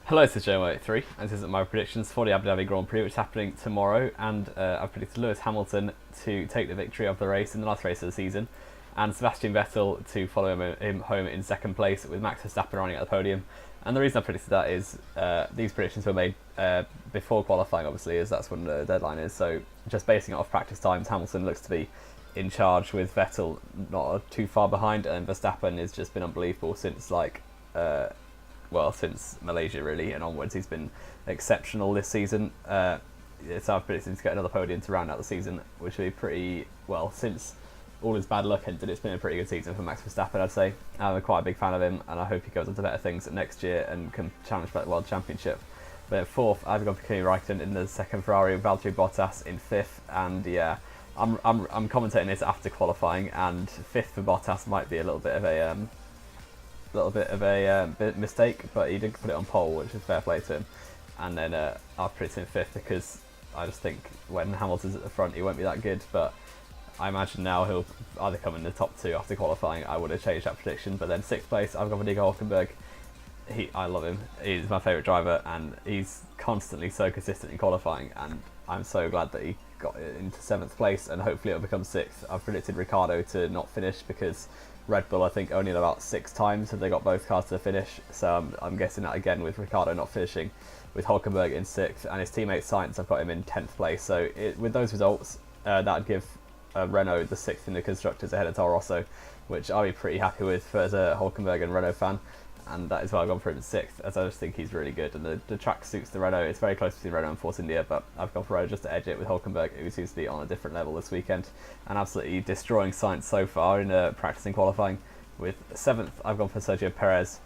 Hello, this is Joe83, and this is my predictions for the Abu Dhabi Grand Prix, which is happening tomorrow. And I've predicted Lewis Hamilton to take the victory of the race in the last race of the season, and Sebastian Vettel to follow him home in second place, with Max Verstappen running at the podium. And the reason I predicted that is these predictions were made before qualifying, obviously, as that's when the deadline is. So just basing it off practice times, Hamilton looks to be in charge, with Vettel not too far behind, and Verstappen has just been unbelievable since since Malaysia really and onwards. He's been exceptional this season. So I've predicted to get another podium to round out the season, which would be pretty well, since all his bad luck ended. It's been a pretty good season for Max Verstappen, I'd say. I'm quite a big fan of him, and I hope he goes on to better things next year and can challenge for the World Championship. But fourth, I've gone for Kimi Räikkönen in the second Ferrari, Valtteri Bottas in fifth, and yeah, I'm commentating this after qualifying, and fifth for Bottas might be a little bit of a mistake, but he did put it on pole, which is fair play to him. And then I've predicted him fifth because I just think when Hamilton's at the front, he won't be that good. But I imagine now he'll either come in the top two after qualifying. I would have changed that prediction. But then sixth place, I've got Nico Hülkenberg. I love him. He's my favourite driver, and he's constantly so consistent in qualifying. And I'm so glad that he got into seventh place, and hopefully it'll become sixth. I've predicted Ricciardo to not finish because Red Bull, I think, only about 6 times have they got both cars to the finish. So I'm guessing that again with Ricciardo not finishing, with Hülkenberg in 6th, and his teammate Sainz, I've got him in 10th place. So with those results, that'd give Renault the 6th in the Constructors ahead of Toro Rosso, which I'll be pretty happy with as a Hülkenberg and Renault fan. And that is why I've gone for him in 6th, as I just think he's really good. And the track suits the Renault. It's very close between Renault and Force India, but I've gone for Renault just to edge it with Hülkenberg, who seems to be on a different level this weekend, and absolutely destroying Sainz so far in practice and qualifying. With 7th, I've gone for Sergio Perez,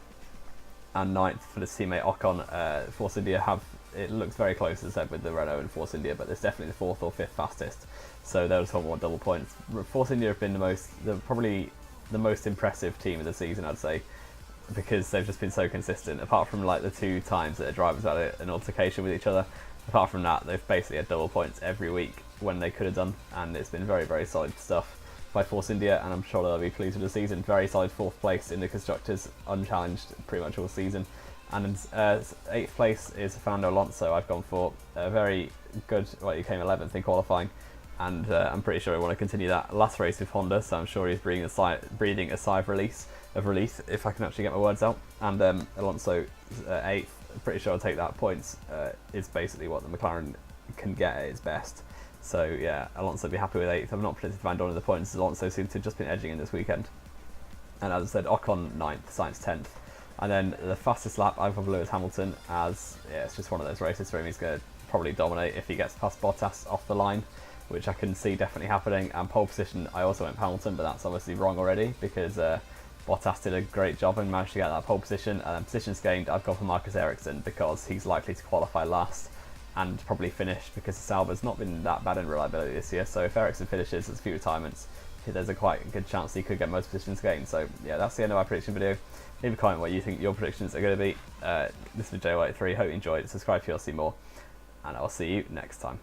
and 9th for the teammate Ocon. Force India it looks very close, as I said, with the Renault and Force India, but it's definitely the 4th or 5th fastest. So they'll just want more double points. Force India have been probably the most impressive team of the season, I'd say, because they've just been so consistent. Apart from like the 2 times that the drivers had an altercation with each other, apart from that, they've basically had double points every week when they could have done, and it's been very, very solid stuff by Force India, and I'm sure they'll be pleased with the season. Very solid 4th place in the Constructors, unchallenged pretty much all season. And in 8th place is Fernando Alonso. I've gone for a very good, he came 11th in qualifying, and I'm pretty sure I want to continue that last race with Honda, so I'm sure he's breathing a sigh of relief, if I can actually get my words out. And Alonso 8th, I'm pretty sure I'll take that. Points is basically what the McLaren can get at its best. So yeah, Alonso be happy with 8th. I've not predicted Van Dorn in the points, as Alonso seems to have just been edging in this weekend. And as I said, Ocon 9th, Sainz 10th. And then the fastest lap, I've got Lewis Hamilton, as yeah, it's just one of those races for him. He's going to probably dominate if he gets past Bottas off the line, which I can see definitely happening. And pole position, I also went Hamilton, but that's obviously wrong already, because Bottas did a great job and managed to get that pole position. And then positions gained, I've gone for Marcus Ericsson, because he's likely to qualify last and probably finish, because Sauber's not been that bad in reliability this year. So if Ericsson finishes, there's a few retirements, there's a quite good chance he could get most positions gained. So yeah, that's the end of my prediction video. Leave a comment what you think your predictions are going to be. This is Joe83, hope you enjoyed. Subscribe if you want to see more, and I'll see you next time.